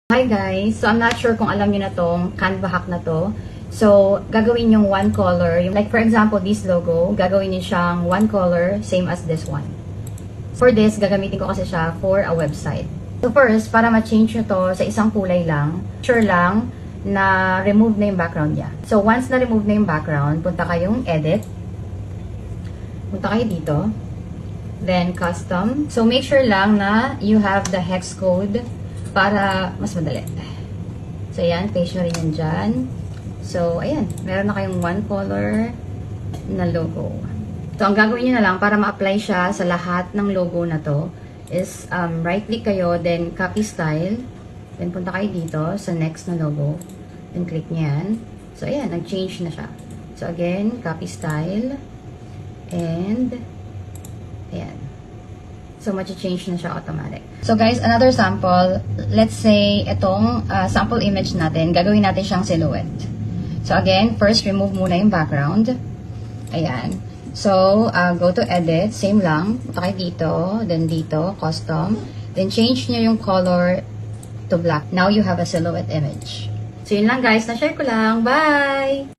Hi guys! So I'm not sure kung alam niyo na tong Canva hack na to. So gagawin yung one color. Like for example, this logo, gagawin niyo siyang one color, same as this one. For this, gagamitin ko kasi siya for a website. So first, para ma-change nyo to sa isang kulay lang, sure lang na remove na yung background niya. So once na remove na yung background, punta kayong edit. Punta kayo dito. Then custom. So make sure lang na you have the hex code para mas madali. So, ayan. Paste nyo rin yan dyan. So, ayan. Meron na kayong one color na logo. So, ang gagawin nyo na lang para ma-apply siya sa lahat ng logo na to is right-click kayo, then copy style. Then, punta kayo dito sa next na logo. Then, click nyo yan. So, ayan. Nag-change na siya. So, again, copy style. And, ayan. So, mag-change na siya automatic. So, guys, another sample. Let's say, itong sample image natin, gagawin natin siyang silhouette. So, again, first, remove muna yung background. Ayan. So, go to edit. Same lang. Punta kayo dito. Then, dito. Custom. Then, change nyo yung color to black. Now, you have a silhouette image. So, yun lang, guys. Na-share ko lang. Bye!